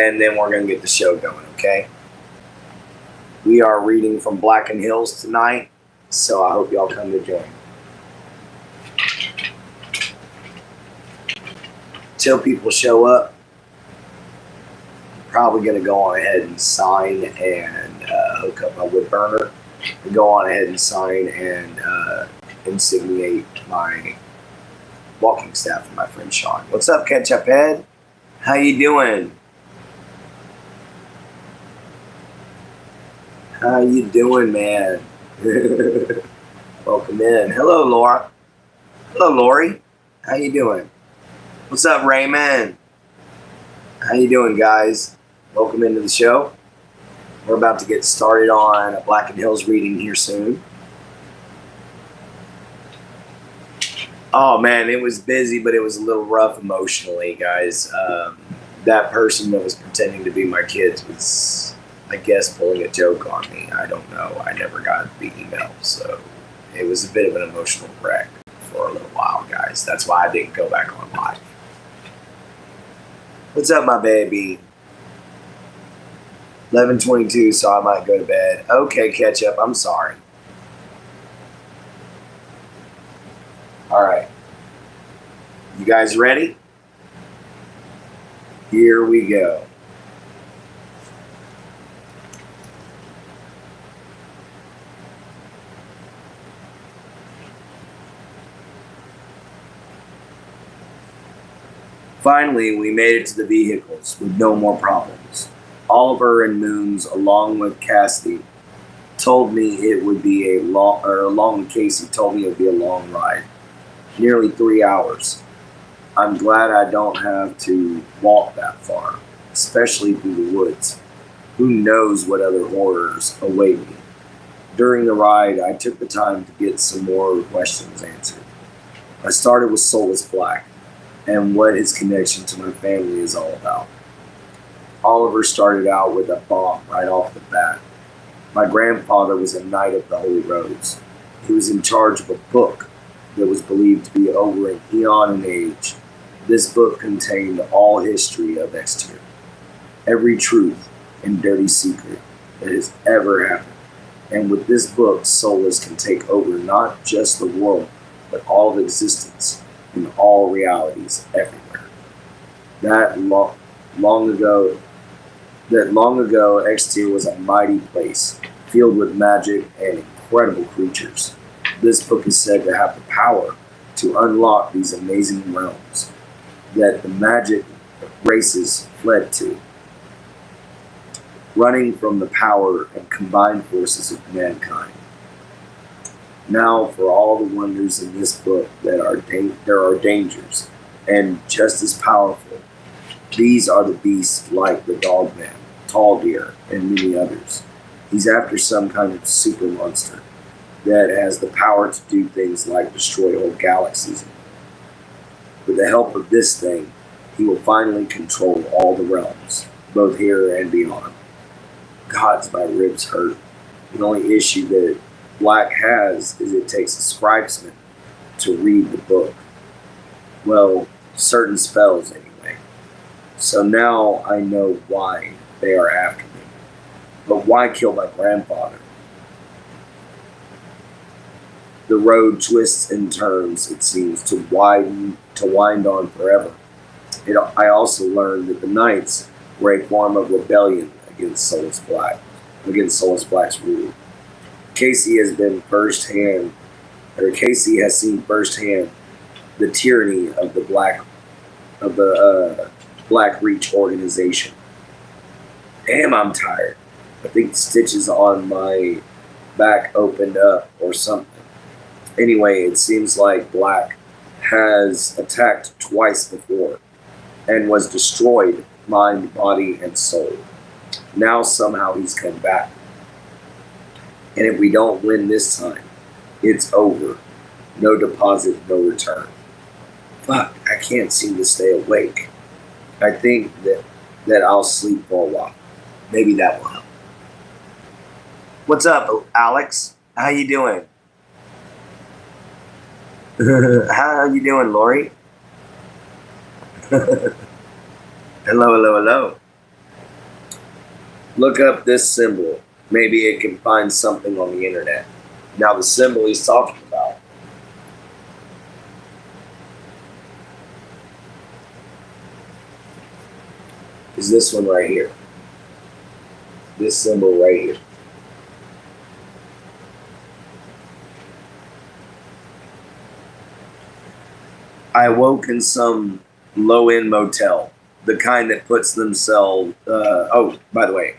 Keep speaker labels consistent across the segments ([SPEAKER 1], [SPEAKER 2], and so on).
[SPEAKER 1] and then we're going to get the show going, okay? We are reading from Blackenedhills tonight, so I hope y'all come to join. Till people show up, I'm probably going to go on ahead and sign and hook up my wood burner and go on ahead and sign and insigniate my walking staff for my friend Sean. What's up, Ketchup Head? How you doing? How you doing, man? Welcome in. Hello, Laura. Hello, Lori. How you doing? What's up, Raymond? How you doing, guys? Welcome into the show. We're about to get started on a Blackenedhills reading here soon. Oh, man, it was busy, but it was a little rough emotionally, guys. That person that was pretending to be my kids was, I guess, pulling a joke on me. I don't know. I never got the email, so it was a bit of an emotional wreck for a little while, guys. That's why I didn't go back on live. What's up, my baby? 11:22, so I might go to bed. Okay, Ketchup, I'm sorry. All right. You guys ready? Here we go. Finally, we made it to the vehicles with no more problems. Oliver and Moons, along with Cassidy, told me it would be a long, or along with Casey, told me it would be a long ride. Nearly 3 hours. I'm glad I don't have to walk that far, especially through the woods. Who knows what other horrors await me. During the ride, I took the time to get some more questions answered. I started with Soulless Black and what his connection to my family is all about. Oliver started out with a bomb right off the bat. My grandfather was a Knight of the Holy Rose. He was in charge of a book that was believed to be over an eon in age. This book contained all history of Exeter, every truth and dirty secret that has ever happened. And with this book, Soulless can take over not just the world, but all of existence and all realities everywhere. Long ago, Exeter was a mighty place, filled with magic and incredible creatures. This book is said to have the power to unlock these amazing realms that the magic races fled to, running from the power and combined forces of mankind. Now, for all the wonders in this book, there are dangers, and just as powerful. These are the beasts like the Dogman, Tall Deer, and many others. He's after some kind of super monster that has the power to do things like destroy whole galaxies. With the help of this thing, he will finally control all the realms, both here and beyond. Gods, my ribs hurt. The only issue that Black has is it takes a scribesman to read the book. Well, certain spells anyway. So now I know why they are after me. But why kill my grandfather? The road twists and turns, it seems, to wind on forever. I also learned that the Knights were a form of rebellion against Soulless Black's rule. Casey has seen firsthand the tyranny of the Black Reach organization. Damn, I'm tired. I think the stitches on my back opened up or something. Anyway, it seems like Black has attacked twice before and was destroyed, mind, body, and soul. Now somehow he's come back. And if we don't win this time, it's over. No deposit, no return. Fuck, I can't seem to stay awake. I think that I'll sleep for a while. Maybe that will help. What's up, Alex? How you doing? How you doing, Lori? Hello. Look up this symbol. Maybe it can find something on the internet. Now, the symbol he's talking about is this one right here. This symbol right here. I awoke in some low-end motel, the kind that puts themselves. Oh, by the way,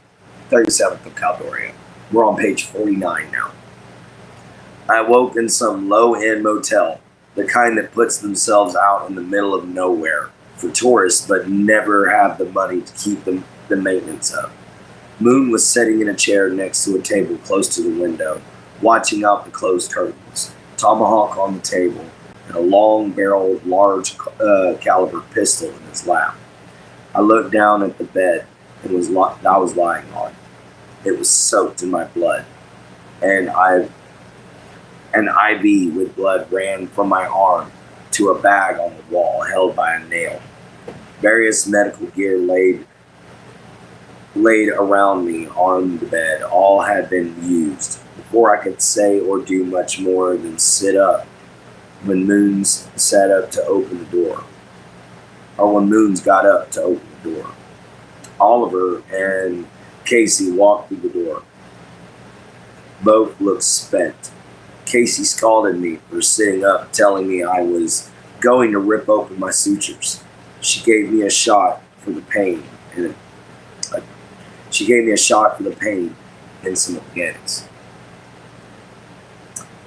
[SPEAKER 1] 37th of Caldoria. We're on page 49 now. I awoke in some low-end motel, the kind that puts themselves out in the middle of nowhere for tourists, but never have the money to keep the maintenance up. Moon was sitting in a chair next to a table close to the window, watching out the closed curtains, tomahawk on the table, and a long-barreled, large caliber pistol in his lap. I looked down at the bed and I was lying on. It was soaked in my blood, and an IV with blood ran from my arm to a bag on the wall held by a nail. Various medical gear laid around me on the bed. All had been used. Before I could say or do much more than sit up, when Moons sat up to open the door, or when Moons got up to open the door, Oliver and Casey walked through the door. Both looked spent. Casey scalded me for sitting up, telling me I was going to rip open my sutures. She gave me a shot for the pain, and some organics.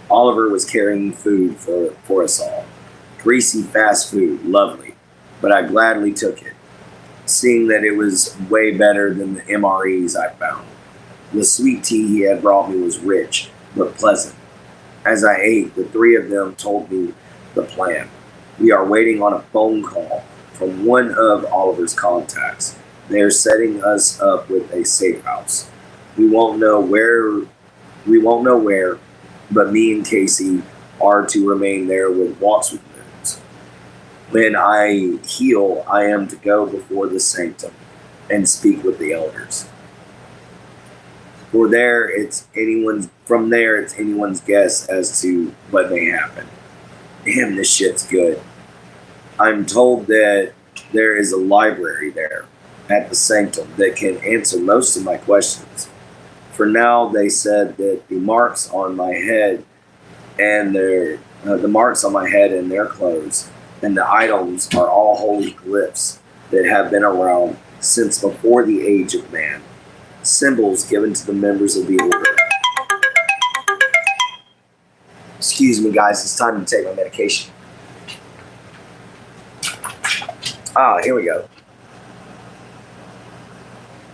[SPEAKER 1] Oliver was carrying food for us all. Greasy fast food, lovely, but I gladly took it, seeing that it was way better than the MREs I found. The sweet tea he had brought me was rich, but pleasant. As I ate, the three of them told me the plan. We are waiting on a phone call from one of Oliver's contacts. They are setting us up with a safe house. We won't know where, but me and Casey are to remain there with walks with Moons. When I heal, I am to go before the sanctum and speak with the elders. From there, it's anyone's guess as to what may happen. Damn, this shit's good. I'm told that there is a library there at the sanctum that can answer most of my questions. For now, they said that the marks on my head and their clothes and the items are all holy glyphs that have been around since before the age of man. Symbols given to the members of the order. Excuse me, guys. It's time to take my medication. Here we go.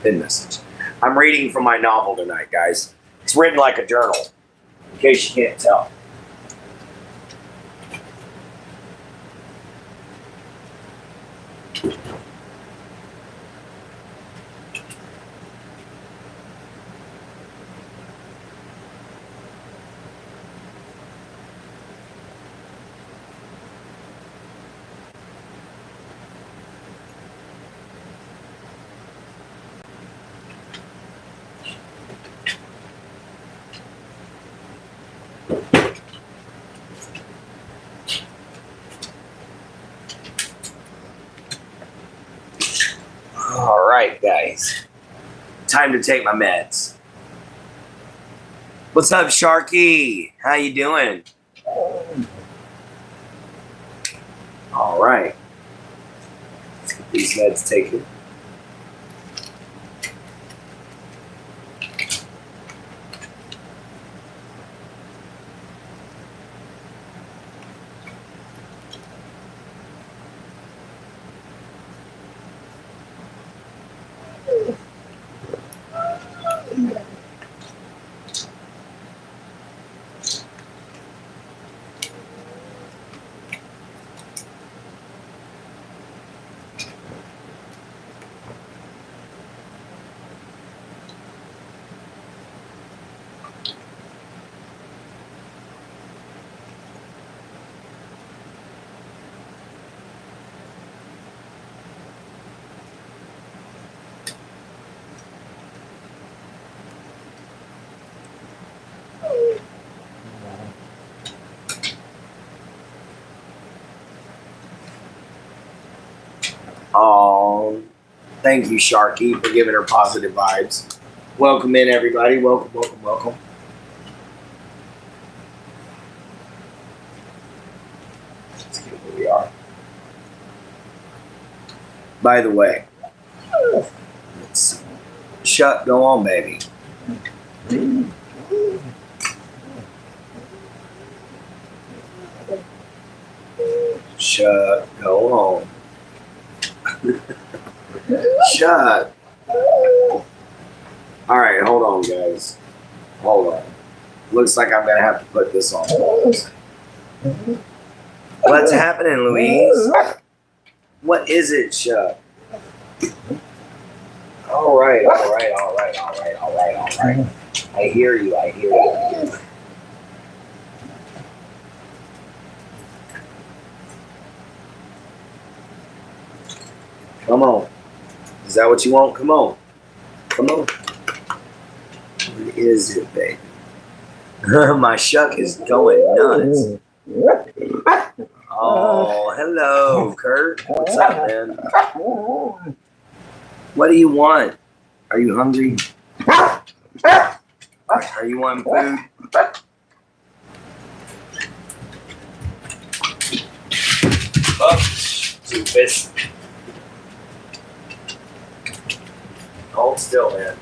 [SPEAKER 1] Pin message. I'm reading from my novel tonight, guys. It's written like a journal, in case you can't tell. All right, guys. Time to take my meds. What's up, Sharky? How you doing? All right. Let's get these meds taken. Thank you, Sharky, for giving her positive vibes. Welcome in, everybody. Welcome, welcome, welcome. Let's get where we are. By the way, Shut, go on, baby. Shut, go on. Shut. All right, hold on, guys. Hold on. Looks like I'm gonna have to put this on pause. What's happening, Louise? What is it, Shut? All right. I hear you. Come on. Is that what you want? Come on. What is it, baby? My shuck is going nuts. Oh, hello, Kurt. What's up, man? What do you want? Are you hungry? Are you wanting food? Oh, stupid. Hold still, man.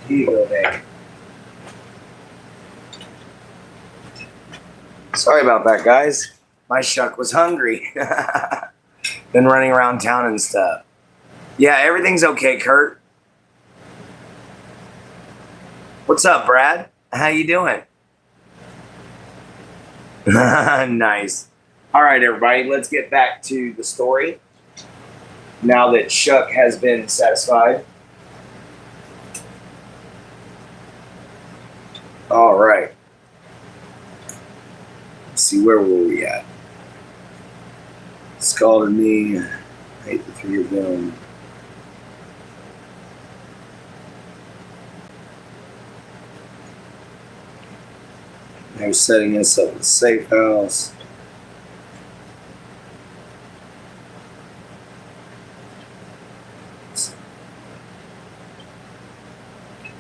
[SPEAKER 1] Here you go, baby. Sorry about that, guys. My shuck was hungry. Been running around town and stuff. Yeah, everything's okay, Kurt. What's up, Brad? How you doing? Nice. All right, everybody, let's get back to the story. Now that Shuck has been satisfied. All right. Let's see, where were we at? Scalded me. I hate the three of them. They're setting us up with a safe house.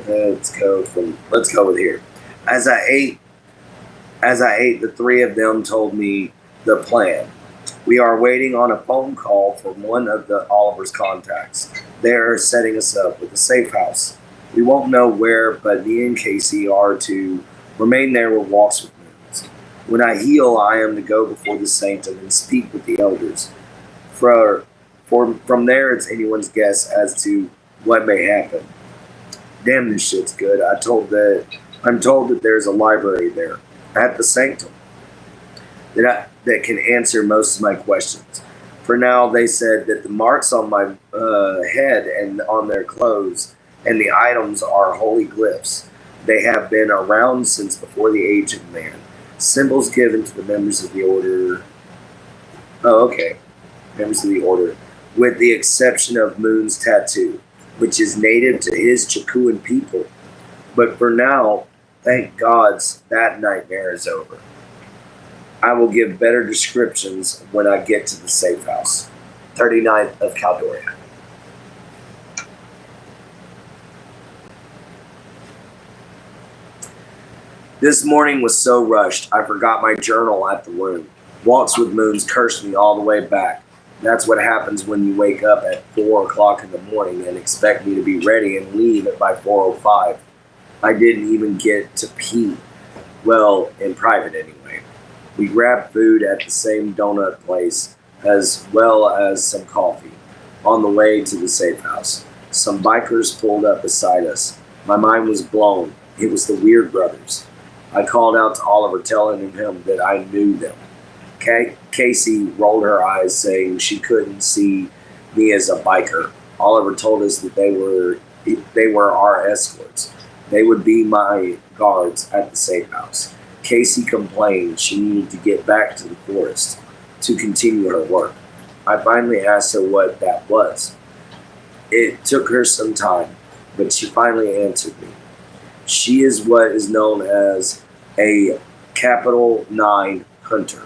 [SPEAKER 1] Let's go with here. As I ate, the three of them told me the plan. We are waiting on a phone call from one of the Oliver's contacts. They're setting us up with a safe house. We won't know where, but me and Casey are to remain there with walks with moons. When I heal, I am to go before the sanctum and speak with the elders. From there, it's anyone's guess as to what may happen. Damn, this shit's good. I'm told that there's a library there at the sanctum that can answer most of my questions. For now, they said that the marks on my head and on their clothes and the items are holy glyphs. They have been around since before the age of man. Symbols given to the members of the order. Oh, okay. Members of the order. With the exception of Moon's tattoo. which is native to his Chakuan people. But for now, thank gods that nightmare is over. I will give better descriptions when I get to the safe house. 39th of Caldoria. This morning was so rushed, I forgot my journal at the room. Walks with Moons cursed me all the way back. That's what happens when you wake up at 4 o'clock in the morning and expect me to be ready and leave it by 4:05. I didn't even get to pee. Well, in private anyway. We grabbed food at the same donut place as well as some coffee. On the way to the safe house, some bikers pulled up beside us. My mind was blown. It was the Weird Brothers. I called out to Oliver, telling him that I knew them. Casey rolled her eyes, saying she couldn't see me as a biker. Oliver told us that they were our escorts. They would be my guards at the safe house. Casey complained she needed to get back to the forest to continue her work. I finally asked her what that was. It took her some time, but she finally answered me. She is what is known as a Capital 9 hunter.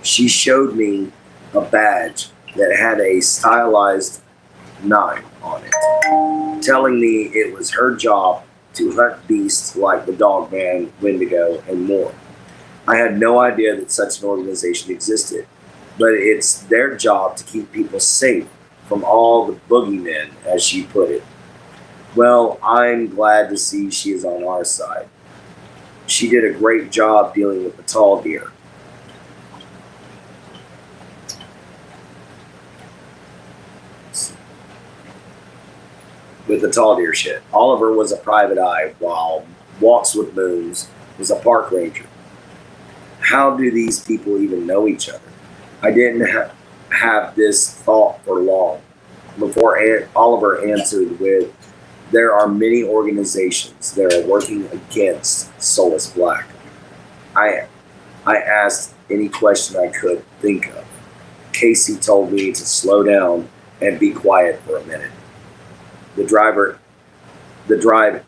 [SPEAKER 1] She showed me a badge that had a stylized 9 on it, telling me it was her job to hunt beasts like the Dogman, Wendigo, and more. I had no idea that such an organization existed, but it's their job to keep people safe from all the boogeymen, as she put it. Well, I'm glad to see she is on our side. She did a great job dealing with the tall deer. With the tall deer shit. Oliver was a private eye, while Walks with Moons was a park ranger. How do these people even know each other? I didn't have this thought for long before Oliver answered with, there are many organizations that are working against Soulless Black. I asked any question I could think of. Casey told me to slow down and be quiet for a minute. The drive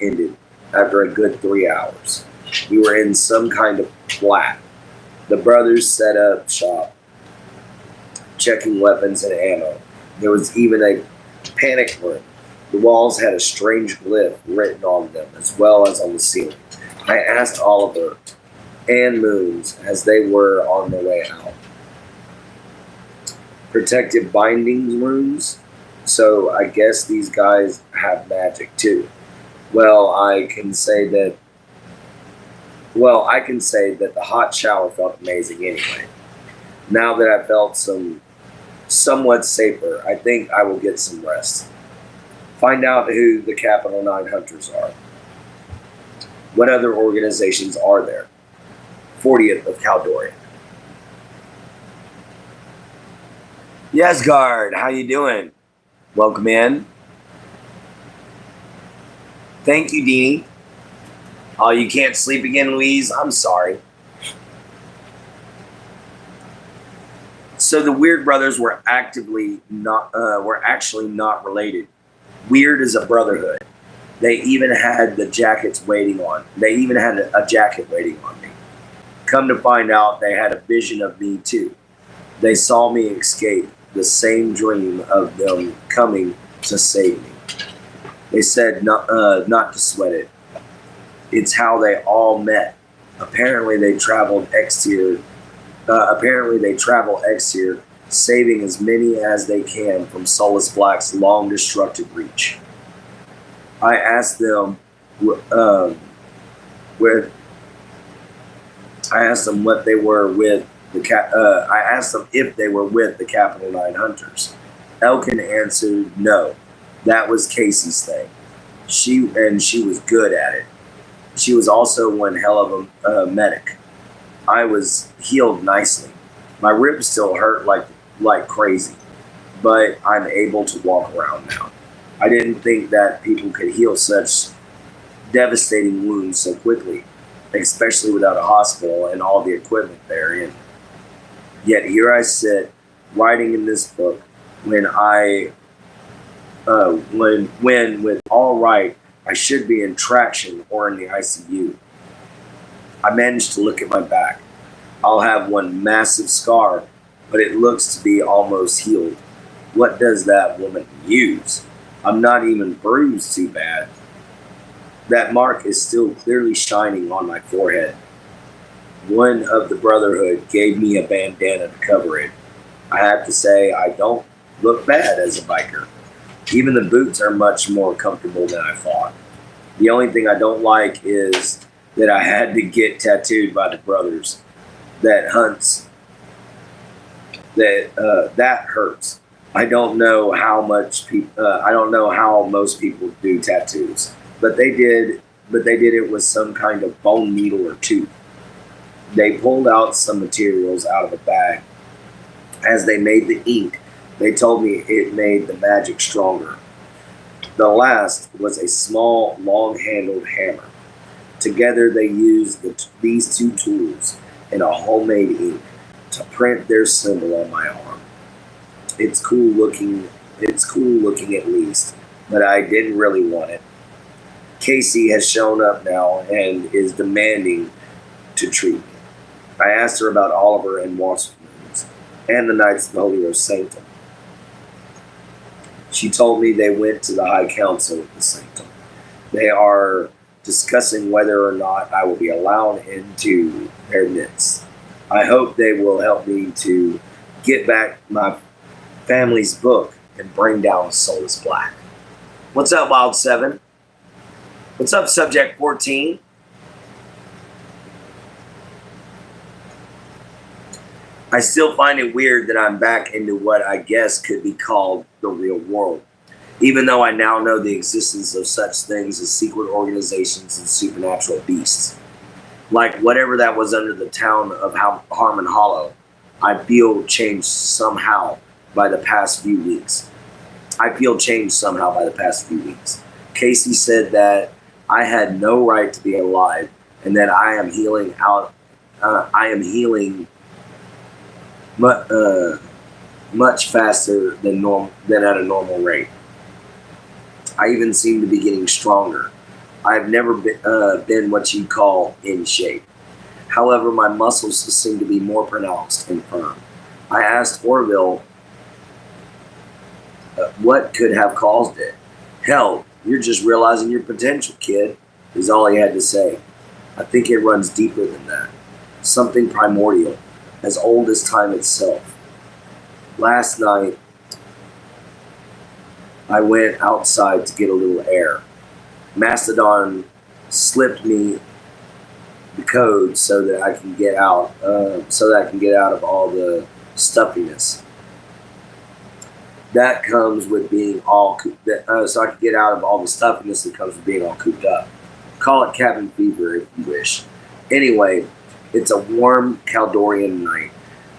[SPEAKER 1] ended after a good 3 hours. We were in some kind of flat. The brothers set up shop, checking weapons and ammo. There was even a panic room. The walls had a strange glyph written on them, as well as on the ceiling. I asked Oliver and Moons as they were on their way out. Protective binding runes? So I guess these guys have magic too. I can say that the hot shower felt amazing anyway. Now that I felt somewhat safer, I think I will get some rest. Find out who the Capital 9 hunters are. What other organizations are there? 40th of Caldoria. Yes, guard, how you doing? Welcome in. Thank you, Deanie. Oh, you can't sleep again, Louise? I'm sorry. So the Weird Brothers were actually not related. Weird is a brotherhood. They even had the jackets waiting on. They even had a jacket waiting on me. Come to find out, they had a vision of me too. They saw me escape the same dream of them coming to save me. They said not to sweat it. It's how they all met. Apparently they travel exterior, saving as many as they can from Soulless Black's long destructive reach. I asked them what they were with I asked them if they were with the Capital 9 hunters. Elkin answered no. That was Casey's thing. She was good at it. She was also one hell of a medic. I was healed nicely. My ribs still hurt like crazy, but I'm able to walk around now. I didn't think that people could heal such devastating wounds so quickly, especially without a hospital and all the equipment therein. Yet here I sit, writing in this book, when I when with all right, I should be in traction or in the ICU. I managed to look at my back. I'll have one massive scar, but it looks to be almost healed. What does that woman use? I'm not even bruised too bad. That mark is still clearly shining on my forehead. One of the Brotherhood gave me a bandana to cover it. I have to say, I don't look bad as a biker. Even the boots are much more comfortable than I thought. The only thing I don't like is that I had to get tattooed by the brothers. That hunts. That hurts. I don't know how much people. I don't know how most people do tattoos, but they did. But they did it with some kind of bone needle or tooth. They pulled out some materials out of a bag. As they made the ink, they told me it made the magic stronger. The last was a small, long-handled hammer. Together they used these two tools and a homemade ink to print their symbol on my arm. It's cool looking. It's cool looking at least, but I didn't really want it. Casey has shown up now and is demanding to treat me. I asked her about Oliver and Washington's and the Knights of the Holy Rose Sanctum. She told me they went to the High Council of the Sanctum. They are discussing whether or not I will be allowed into their midst. I hope they will help me to get back my family's book and bring down Soulless Black. What's up, Wild 7? What's up, Subject 14? I still find it weird that I'm back into what I guess could be called the real world, even though I now know the existence of such things as secret organizations and supernatural beasts. Like whatever that was under the town of Harmon Hollow, I feel changed somehow by the past few weeks. Casey said that I had no right to be alive and that I am healing much faster than at a normal rate. I even seem to be getting stronger. I've never been what you'd call in shape. However, my muscles seem to be more pronounced and firm. I asked Orville what could have caused it. Hell, you're just realizing your potential, kid, is all he had to say. I think it runs deeper than that. Something primordial, as old as time itself. Last night, I went outside to get a little air. Mastodon slipped me the code so that I can get out. So that I can get out of all the stuffiness. That comes with being all so I can get out of all the stuffiness that comes with being all cooped up. Call it cabin fever if you wish. Anyway, it's a warm Caldorian night,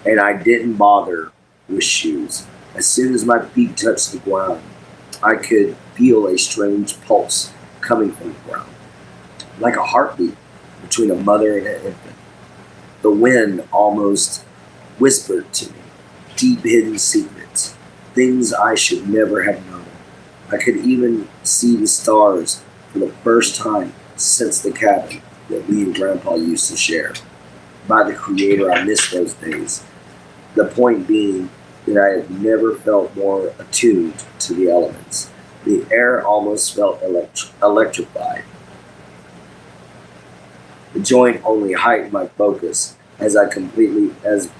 [SPEAKER 1] and I didn't bother with shoes. As soon as my feet touched the ground, I could feel a strange pulse coming from the ground, like a heartbeat between a mother and an infant. The wind almost whispered to me deep hidden secrets, things I should never have known. I could even see the stars for the first time since the cabin that me and Grandpa used to share. By the Creator, I miss those days. The point being that I have never felt more attuned to the elements. The air almost felt electrified. The joint only heightened my focus as I completely was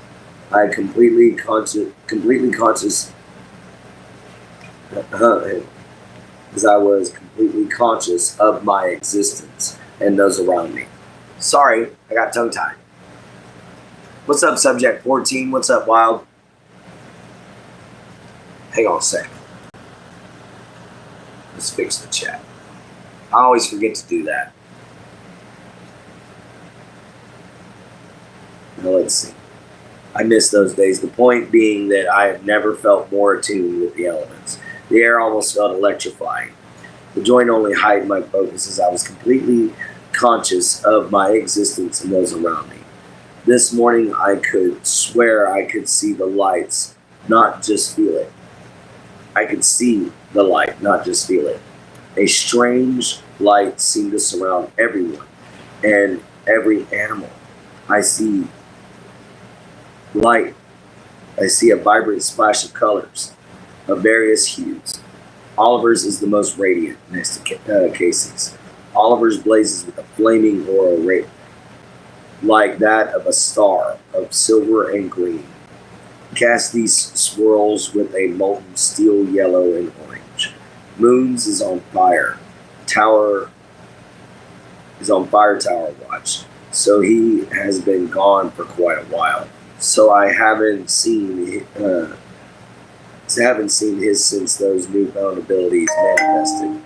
[SPEAKER 1] completely conscious of my existence and those around me. Sorry, I got tongue-tied. What's up, Subject 14? What's up, Wild? Hang on a sec. Let's fix the chat. I always forget to do that. Now let's see. I miss those days. The point being that I have never felt more attuned with the elements. The air almost felt electrifying. The joint only heightened my focus as I was completely conscious of my existence and those around me. This morning I could swear I could see the lights, not just feel it. I could see the light, not just feel it. A strange light seemed to surround everyone and every animal. I see light. I see a vibrant splash of colors of various hues. Oliver's is the most radiant next to Casey's. Oliver's blazes with a flaming aura like that of a star of silver and green. Cassidy's swirls with a molten steel yellow and orange. Moon's is on fire. Tower is on fire tower watch. So he has been gone for quite a while. So I haven't seen his since those newfound abilities manifested.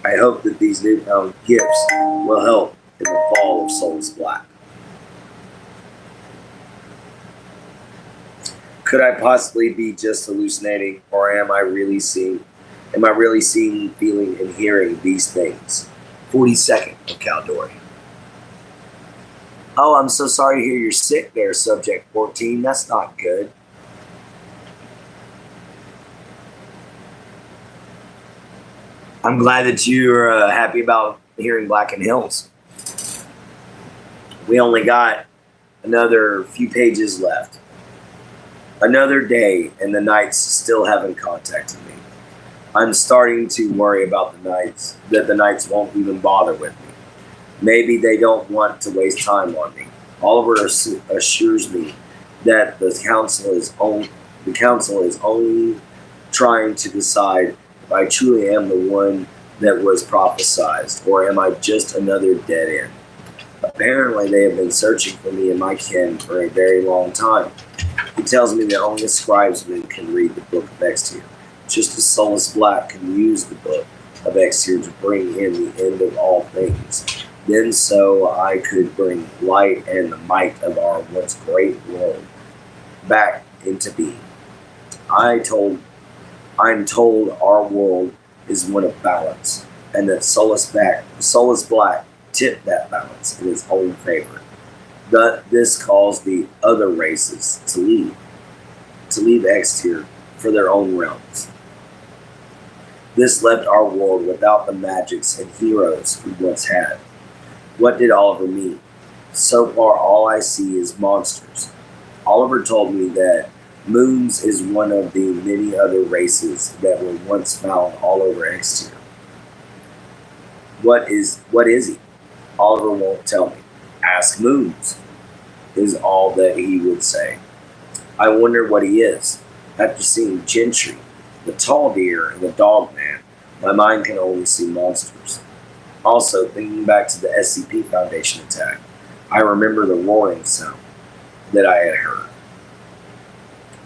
[SPEAKER 1] I hope that these newfound gifts will help in the fall of Souls Black. Could I possibly be just hallucinating, or am I really seeing, feeling, and hearing these things? 42nd of Caldori. Oh, I'm so sorry to hear you're sick there, Subject 14. That's not good. I'm glad that you're happy about hearing Blackenedhills. We only got another few pages left. Another day, and the Knights still haven't contacted me. I'm starting to worry about that the Knights won't even bother with me. Maybe they don't want to waste time on me. Oliver assures me that the council is only trying to decide if I truly am the one that was prophesized, or am I just another dead end. Apparently, they have been searching for me and my kin for a very long time. He tells me that only a scribesman can read the Book of Extir, just as Solus Black can use the Book of Extir to bring in the end of all things. Then so I could bring light and the might of our once great world back into being. I'm told our world is one of balance, and that Solus Black tipped that balance in his own favor. This caused the other races to leave Extir for their own realms. This left our world without the magics and heroes we once had. What did Oliver mean? So far, all I see is monsters. Oliver told me that Moons is one of the many other races that were once found all over Extir. What is he? Oliver won't tell me. Ask Moons, is all that he would say. I wonder what he is. After seeing Gentry, the tall deer, and the dog man, my mind can only see monsters. Also, thinking back to the SCP Foundation attack, I remember the roaring sound that I had heard.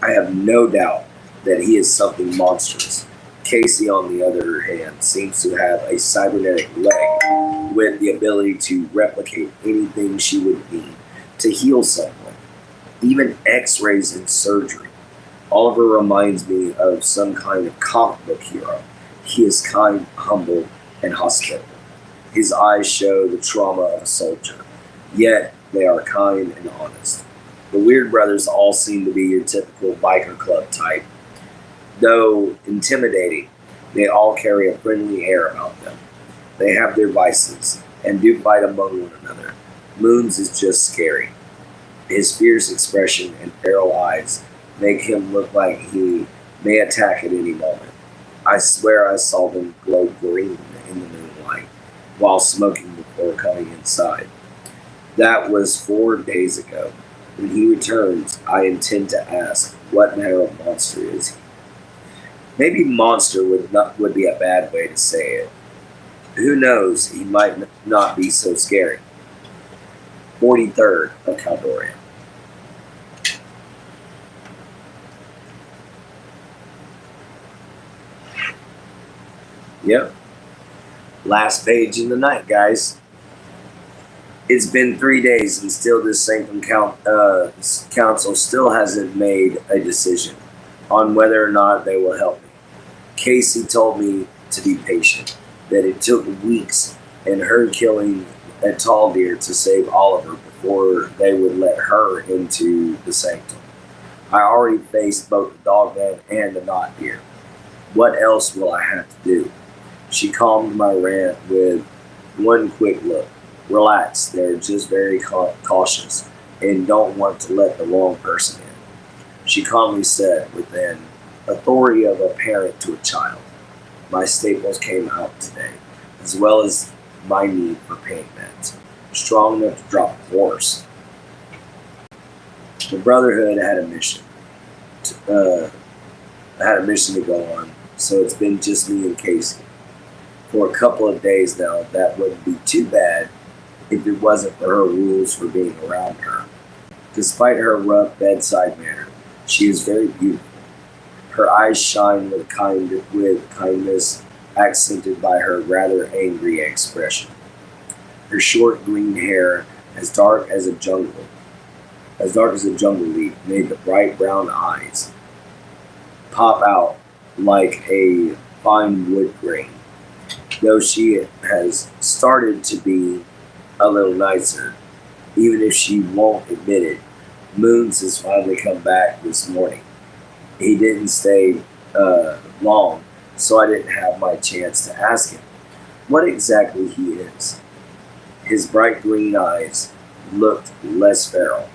[SPEAKER 1] I have no doubt that he is something monstrous. Casey, on the other hand, seems to have a cybernetic leg with the ability to replicate anything she would need to heal someone, even x-rays and surgery. Oliver reminds me of some kind of comic book hero. He is kind, humble, and hospitable. His eyes show the trauma of a soldier, yet they are kind and honest. The Weird Brothers all seem to be your typical biker club type. Though intimidating, they all carry a friendly air about them. They have their vices, and do fight among one another. Moons is just scary. His fierce expression and feral eyes make him look like he may attack at any moment. I swear I saw them glow green in the moonlight while smoking before coming inside. That was 4 days ago. When he returns, I intend to ask, what manner of monster is he? Maybe monster would be a bad way to say it. Who knows, he might not be so scary. 43rd of Caldoria. Yep. Last page in the night, guys. It's been 3 days and still this Sanctum Council still hasn't made a decision on whether or not they will help me. Casey told me to be patient, that it took weeks and her killing a tall deer to save Oliver before they would let her into the Sanctum. I already faced both the dogman and the knot deer. What else will I have to do? She calmed my rant with one quick look. Relax, they're just very cautious and don't want to let the wrong person in. She calmly said, with an authority of a parent to a child, my staples came out today, as well as my need for pain meds. Strong enough to drop a horse. The Brotherhood had a mission. Had a mission to go on, so it's been just me and Casey. For a couple of days now, that wouldn't be too bad if it wasn't for her rules for being around her. Despite her rough bedside manner, she is very beautiful. Her eyes shine with kindness, accented by her rather angry expression. Her short green hair, as dark as a jungle leaf, made the bright brown eyes pop out like a fine wood grain. Though she has started to be a little nicer, even if she won't admit it, Moons has finally come back this morning. He didn't stay long, so I didn't have my chance to ask him what exactly he is. His bright green eyes looked less feral,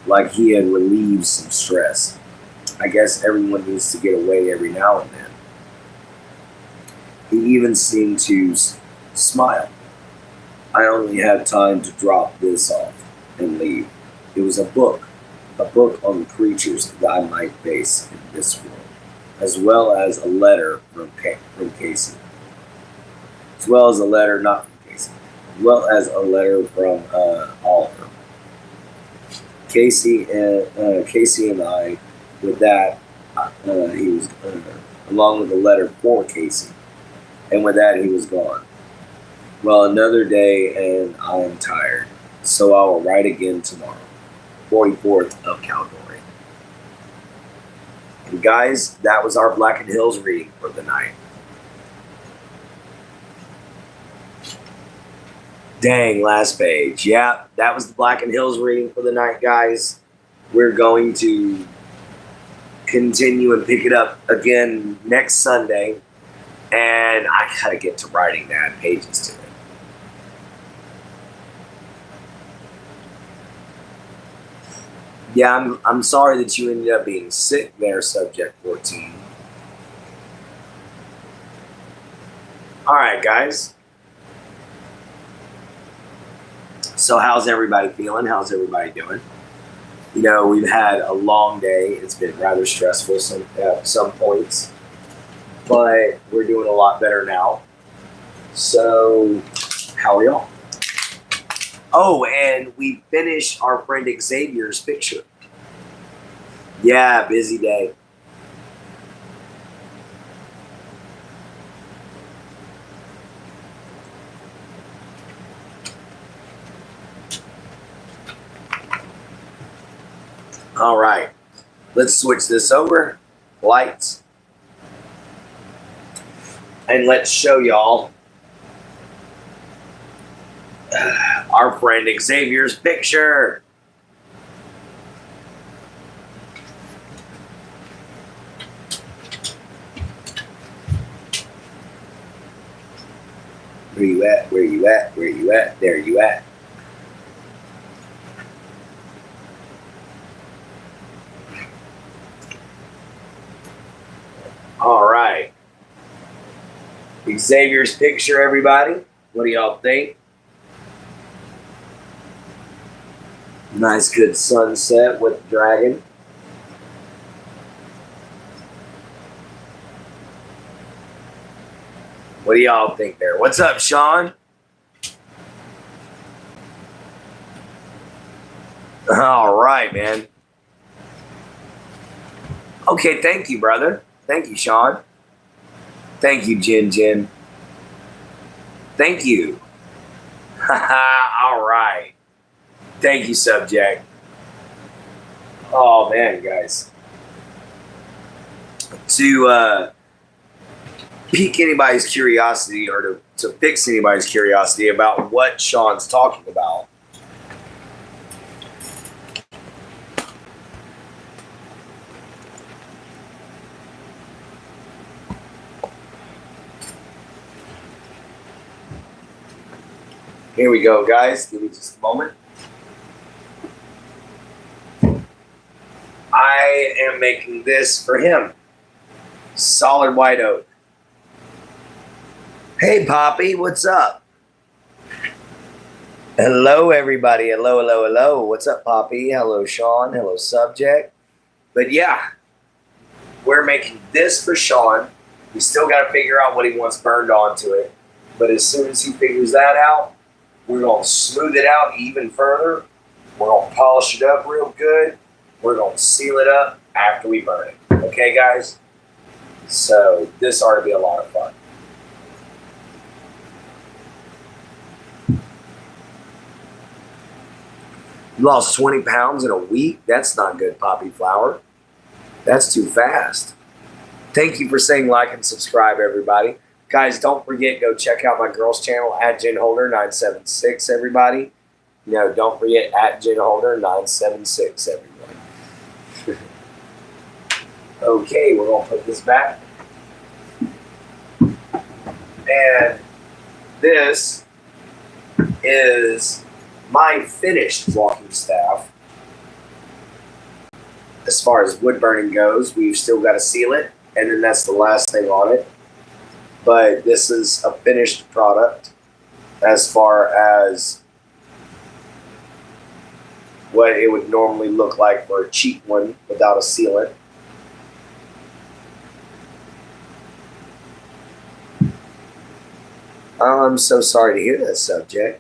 [SPEAKER 1] like he had relieved some stress. I guess everyone needs to get away every now and then. He even seemed to smile. I only had time to drop this off and leave. It was a book on the creatures that I might face in this world, as well as a letter from Casey. As well as a letter, not from Casey, as well as a letter from Oliver. Casey and I, with that, he was along with a letter for Casey, and with that he was gone. Well, another day, and I am tired, so I will write again tomorrow. 44th of Calgary. And guys, that was our Blackenedhills reading for the night. Dang, last page. Yeah, that was the Blackenedhills reading for the night, guys. We're going to continue and pick it up again next Sunday. And I gotta get to writing that pages to it. Yeah, I'm sorry that you ended up being sick there, Subject 14. All right, guys. So how's everybody feeling? How's everybody doing? You know, we've had a long day. It's been rather stressful at some points, but we're doing a lot better now. So, how are y'all? Oh, and we finished our friend Xavier's picture. Yeah, busy day. All right, let's switch this over. Lights. And let's show y'all our friend Xavier's picture. Where you at? Where you at? Where you at? There you at. All right. Xavier's picture, everybody. What do y'all think? Nice, good sunset with the dragon. What do y'all think there? What's up, Sean? All right, man. Okay, thank you, brother. Thank you, Sean. Thank you, Jin. Thank you. All right. Thank you, Subject. Oh, man, guys. To pique anybody's curiosity or to fix anybody's curiosity about what Sean's talking about, Here we go, guys. Give me just a moment. I am making this for him. Solid white oak. Hey, Poppy, what's up? Hello, everybody. Hello, hello, hello. What's up, Poppy? Hello, Sean. Hello, Subject. But yeah, we're making this for Sean. We still got to figure out what he wants burned onto it. But as soon as he figures that out, we're going to smooth it out even further. We're going to polish it up real good. We're going to seal it up after we burn it. Okay, guys? So this ought to be a lot of fun. You lost 20 pounds in a week? That's not good, Poppy Flower. That's too fast. Thank you for saying like and subscribe, everybody. Guys, don't forget, go check out my girls' channel at JenHolder976, everybody. Don't forget at JenHolder976, everybody. Okay, we're going to put this back. And this is my finished walking staff. As far as wood burning goes, we've still got to seal it, and then that's the last thing on it. But this is a finished product as far as what it would normally look like for a cheap one without a sealant. I'm so sorry to hear that, Subject.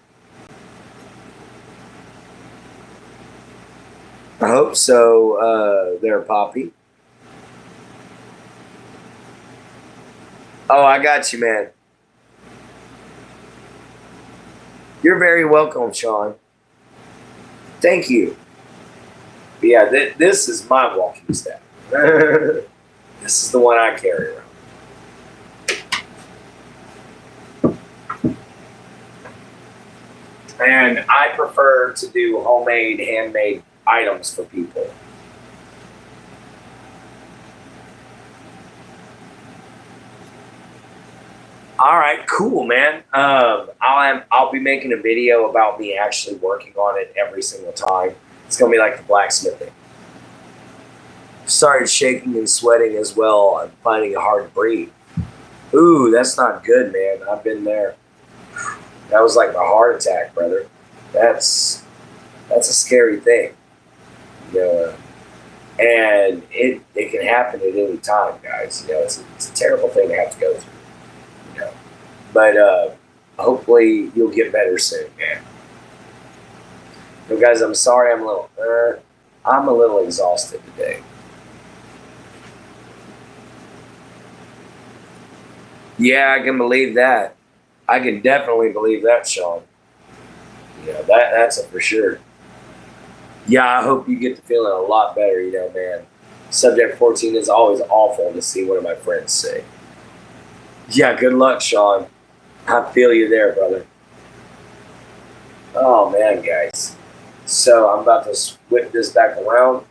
[SPEAKER 1] I hope so, there, Poppy. Oh, I got you, man. You're very welcome, Sean. Thank you. But yeah, this is my walking staff. This is the one I carry around. And I prefer to do homemade, handmade items for people. All right, cool, man. I'll be making a video about me actually working on it every single time. It's gonna be like the blacksmithing. Started shaking and sweating as well. I'm finding it hard to breathe. Ooh, that's not good, man. I've been there. That was like my heart attack, brother. That's a scary thing. And it can happen at any time, guys. It's a terrible thing to have to go through. But hopefully you'll get better soon, man. Guys, I'm sorry I'm a little exhausted today. Yeah, I can believe that. I can definitely believe that, Sean. That's a for sure. Yeah, I hope you get to feeling a lot better, man. Subject 14 is always awful to see one of my friends say. Yeah, good luck, Sean. I feel you there, brother. Oh, man, guys. So I'm about to whip this back around,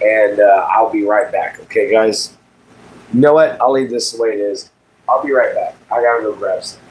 [SPEAKER 1] and I'll be right back. Okay, guys? You know what? I'll leave this the way it is. I'll be right back. I gotta go grab some.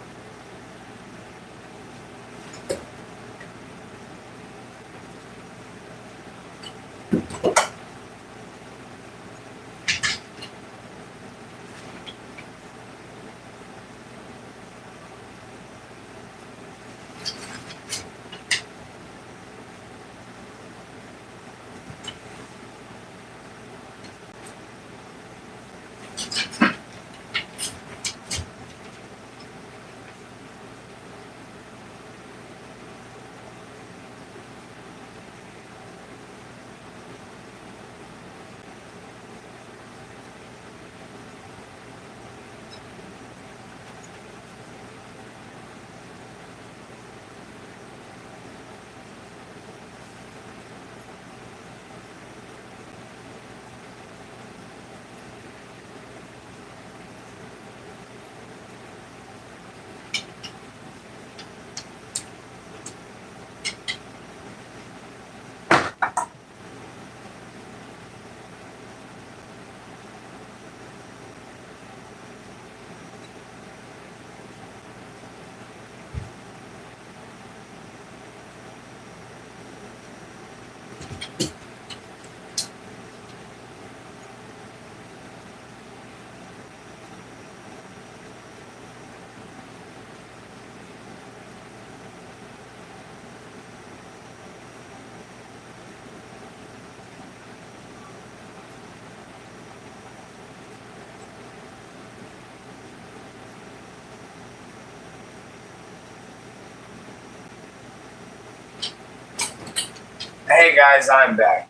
[SPEAKER 1] Hey guys, I'm back.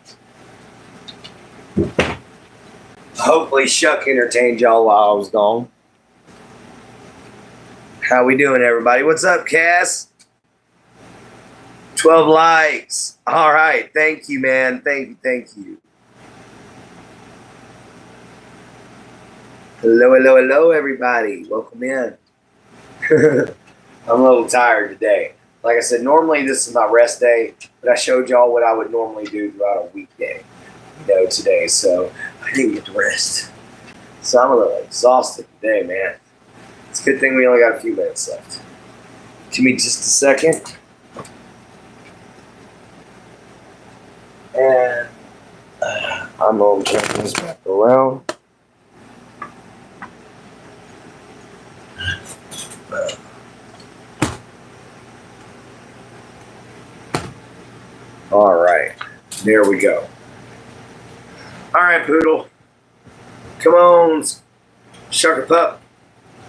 [SPEAKER 1] Hopefully Shuck entertained y'all while I was gone. How we doing, everybody? What's up, Cass? 12 likes. All right. Thank you, man. Thank you. Hello, everybody. Welcome in. I'm a little tired today. Like I said, normally this is my rest day, but I showed y'all what I would normally do throughout a weekday, today. So I didn't get to rest. So I'm a little exhausted today, man. It's a good thing we only got a few minutes left. Give me just a second. And I'm going to turn this back around. All right, there we go. All right, Poodle. Come on, Shucker Pup.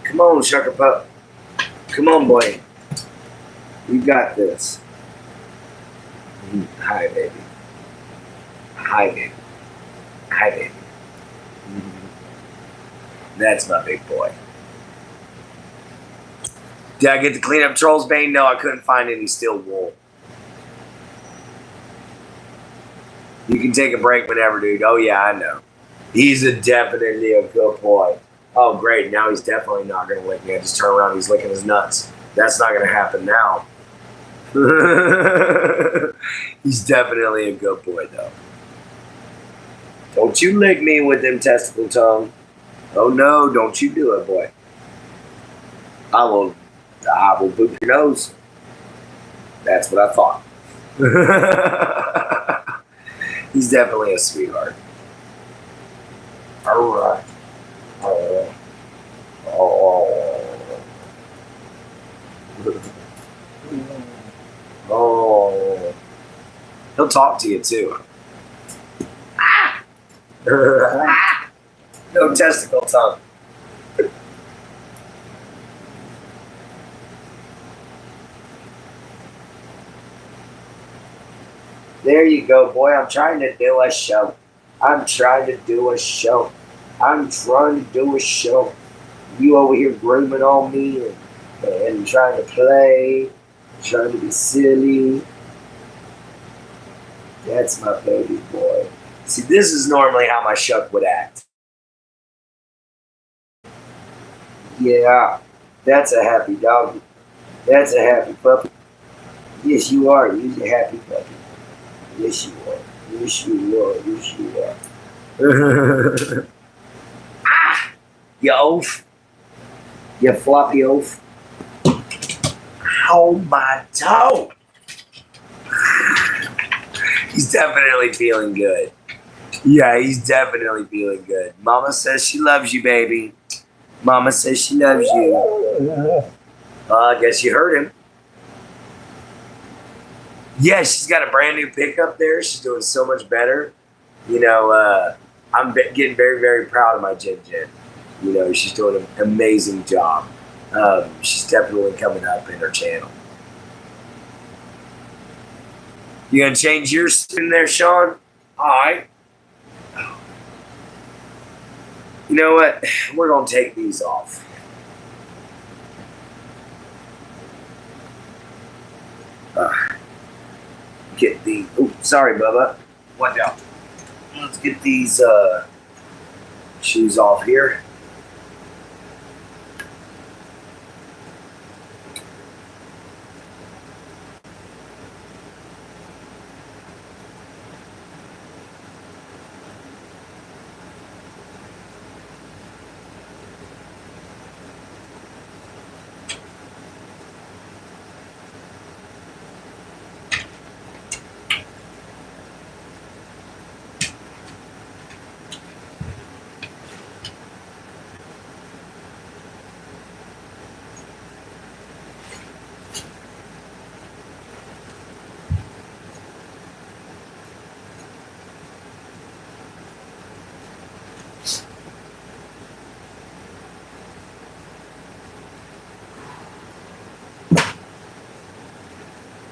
[SPEAKER 1] Come on, Shucker Pup. Come on, boy. You got this. Hi, baby. Hi, baby. Hi, baby. That's my big boy. Did I get to clean up Troll's Bane? No, I couldn't find any steel wool. You can take a break whenever, dude. Oh, yeah, I know. He's definitely a good boy. Oh, great. Now he's definitely not going to lick me. I just turn around and he's licking his nuts. That's not going to happen now. He's definitely a good boy, though. Don't you lick me with them testicle tongue. Oh, no. Don't you do it, boy. I will boop your nose. That's what I thought. He's definitely a sweetheart. All right. Oh. He'll talk to you too. Ah! No testicle tongue. There you go, boy. I'm trying to do a show. You over here grooming on me and trying to play, trying to be silly. That's my baby boy. See, this is normally how my Shuck would act. Yeah, that's a happy doggy. That's a happy puppy. Yes, you are. You're a happy puppy. Yes, you are. Yes, you are. Yes, you are. Ah! You oaf. You floppy oaf. Ow, my toe. He's definitely feeling good. Yeah, he's definitely feeling good. Mama says she loves you, baby. Mama says she loves you. I guess you heard him. Yeah, she's got a brand new pickup there. She's doing so much better. I'm getting very, very proud of my Jen. She's doing an amazing job. She's definitely coming up in her channel. You gonna change your skin there, Sean? All right. You know what? We're gonna take these off. Get the. Oh, sorry, Bubba. Watch out. Let's get these shoes off here.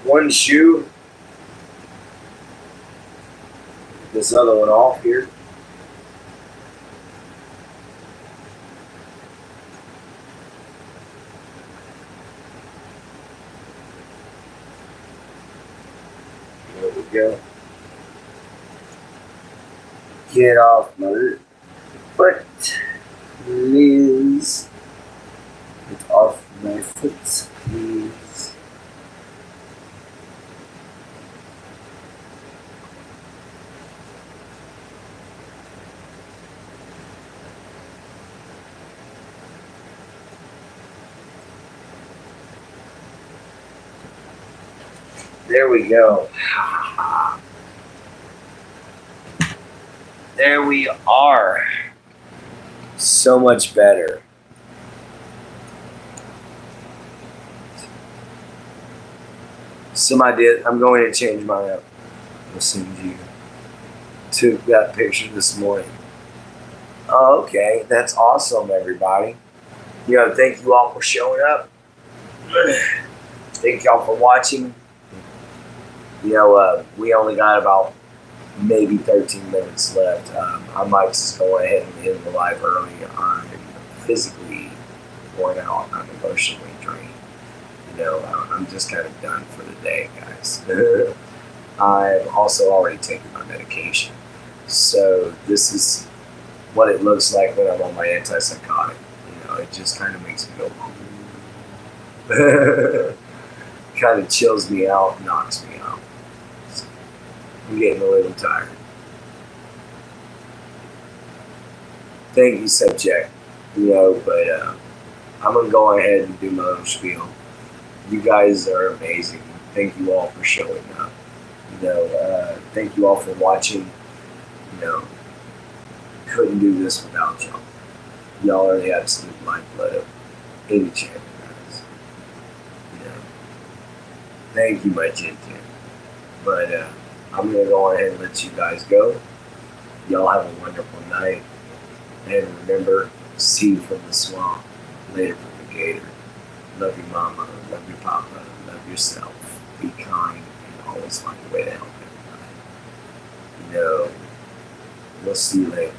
[SPEAKER 1] One shoe. this other one off here. There we go. Get off my foot, please. Get off my foot, please. There we go. There we are. So much better. I'm going to change mine up. I'll send you took that picture this morning. Oh, okay. That's awesome, everybody. Thank you all for showing up. Thank y'all for watching. We only got about maybe 13 minutes left. I might just go ahead and end the live early. I'm physically worn out. I'm emotionally drained. I'm just kind of done for the day, guys. I've also already taken my medication. So this is what it looks like when I'm on my antipsychotic. It just kind of makes me go kind of chills me out, knocks me out. So I'm getting a little tired. Thank you, subject. But I'm going to go ahead and do my own spiel. You guys are amazing. Thank you all for showing up. Thank you all for watching. Couldn't do this without y'all. Y'all are the absolute lifeblood of any channel, guys. Thank you, my Jin. But I'm going to go ahead and let you guys go. Y'all have a wonderful night. And remember, seed from the swamp, later from the gator. Love your mama, love your papa, love yourself. Be kind and always find a way to help everybody. We'll see you later.